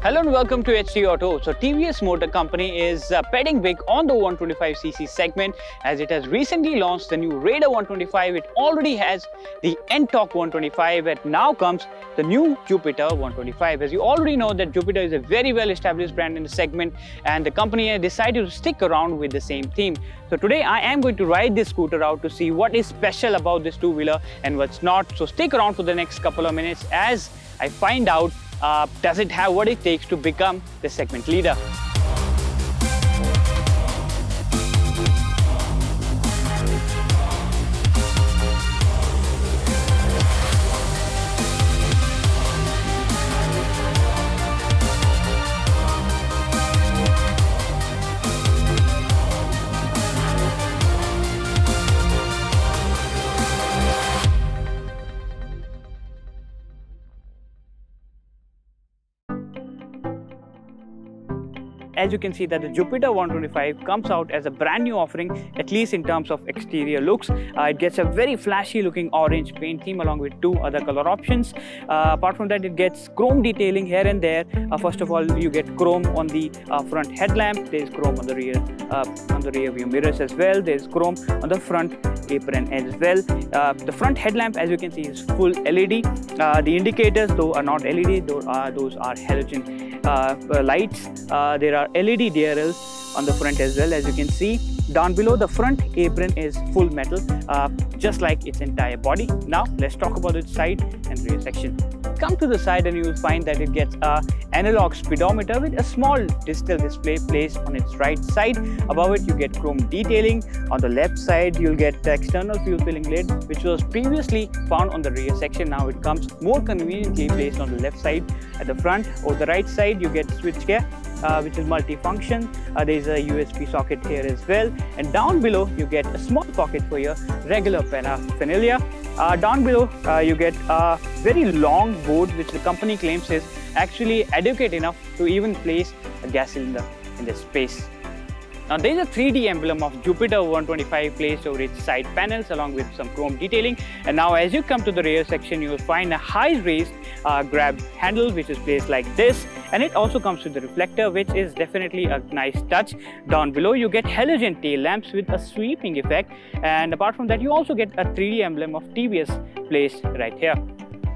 Hello and welcome to HT Auto. So TVS Motor Company is betting big on the 125cc segment as it has recently launched the new Raider 125. It already has the NTORQ 125 and now comes the new Jupiter 125. As you already know that Jupiter is a very well established brand in the segment and the company has decided to stick around with the same theme. So today I am going to ride this scooter out to see what is special about this two-wheeler and what's not. So stick around for the next couple of minutes as I find out does it have what it takes to become the segment leader. As you can see that the Jupiter 125 comes out as a brand new offering, at least in terms of exterior looks. It gets a very flashy looking orange paint theme along with two other color options. Apart from that, it gets chrome detailing here and there. First of all, you get chrome on the front headlamp. There's chrome on the rear view mirrors as well. There's chrome on the front apron as well. The front headlamp, as you can see, is full LED. The indicators though are not LED, those are halogen lights. There are LED DRLs on the front as well. As you can see, down below the front apron is full metal, just like its entire body. Now let's talk about its side and rear section. Come to the side and you will find that it gets an analog speedometer with a small digital display placed on its right side. Above it you get chrome detailing. On the left side you'll get the external fuel filling lid, which was previously found on the rear section. Now it comes more conveniently placed on the left side. At the front or the right side you get switchgear, which is multi-function. There is a USB socket here as well, and down below you get a small pocket for your regular paraphernalia. Down below you get a very long board which the company claims is actually adequate enough to even place a gas cylinder in this space. Now there is a 3D emblem of Jupiter 125 placed over its side panels along with some chrome detailing. And now as you come to the rear section, you will find a high-raised grab handle which is placed like this, and it also comes with the reflector, which is definitely a nice touch. Down below you get halogen tail lamps with a sweeping effect, and apart from that you also get a 3D emblem of TVS placed right here.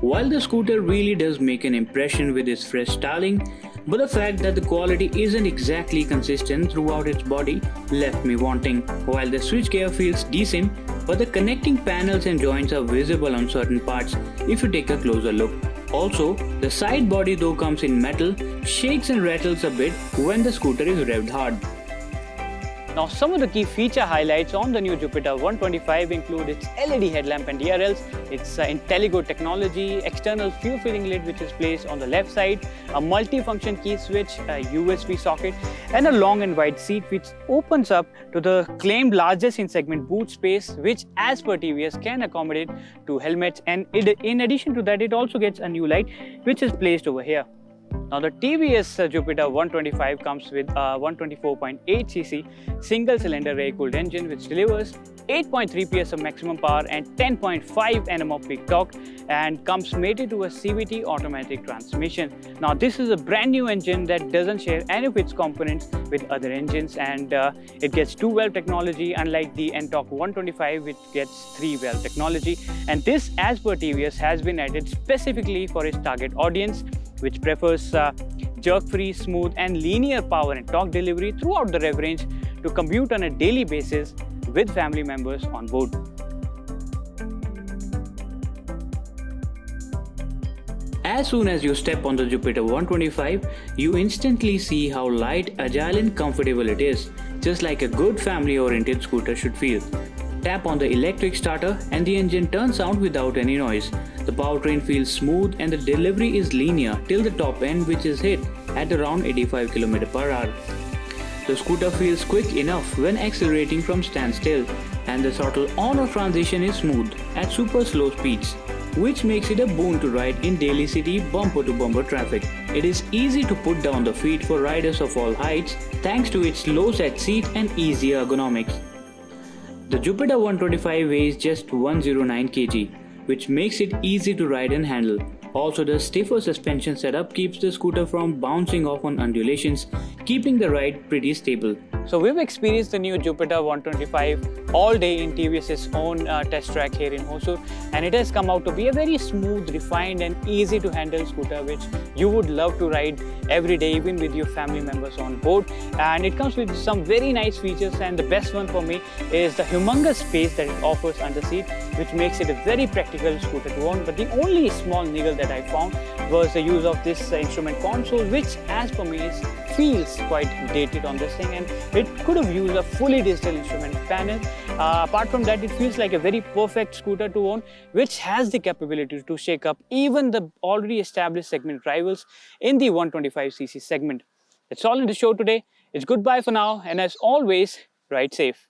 While the scooter really does make an impression with its fresh styling, but the fact that the quality isn't exactly consistent throughout its body left me wanting. While the switchgear feels decent, but the connecting panels and joints are visible on certain parts if you take a closer look. Also, the side body, though comes in metal, shakes and rattles a bit when the scooter is revved hard. Now some of the key feature highlights on the new Jupiter 125 include its LED headlamp and DRLs, its IntelliGo technology, external fuel filling lid which is placed on the left side, a multi-function key switch, a USB socket, and a long and wide seat which opens up to the claimed largest in segment boot space, which as per TVS can accommodate 2 helmets, and in addition to that it also gets a new light which is placed over here. Now the TVS Jupiter 125 comes with a 124.8cc single-cylinder air-cooled engine which delivers 8.3 PS of maximum power and 10.5 Nm of peak torque, and comes mated to a CVT automatic transmission. Now this is a brand new engine that doesn't share any of its components with other engines, and it gets 2-valve technology unlike the NTORQ 125 which gets 3-valve technology, and this as per TVS has been added specifically for its target audience, which prefers jerk-free, smooth and linear power and torque delivery throughout the rev range to commute on a daily basis with family members on board. As soon as you step on the Jupiter 125, you instantly see how light, agile and comfortable it is, just like a good family-oriented scooter should feel. Tap on the electric starter and the engine turns out without any noise. The powertrain feels smooth and the delivery is linear till the top end, which is hit at around 85 km/h. The scooter feels quick enough when accelerating from standstill, and the throttle on-off transition is smooth at super slow speeds, which makes it a boon to ride in daily city bumper-to-bumper traffic. It is easy to put down the feet for riders of all heights thanks to its low set seat and easy ergonomics. The Jupiter 125 weighs just 109 kg, which makes it easy to ride and handle. Also, the stiffer suspension setup keeps the scooter from bouncing off on undulations, keeping the ride pretty stable. So we've experienced the new Jupiter 125 all day in TVS's own test track here in Hosur, and it has come out to be a very smooth, refined and easy to handle scooter which you would love to ride every day even with your family members on board. And it comes with some very nice features, and the best one for me is the humongous space that it offers under seat, which makes it a very practical scooter to own. But the only small niggle that I found was the use of this instrument console, which as per me feels quite dated on this thing, and it could have used a fully digital instrument panel. Apart from that, it feels like a very perfect scooter to own, which has the capability to shake up even the already established segment rivals in the 125cc segment. That's all in the show today. It's goodbye for now, and as always, ride safe.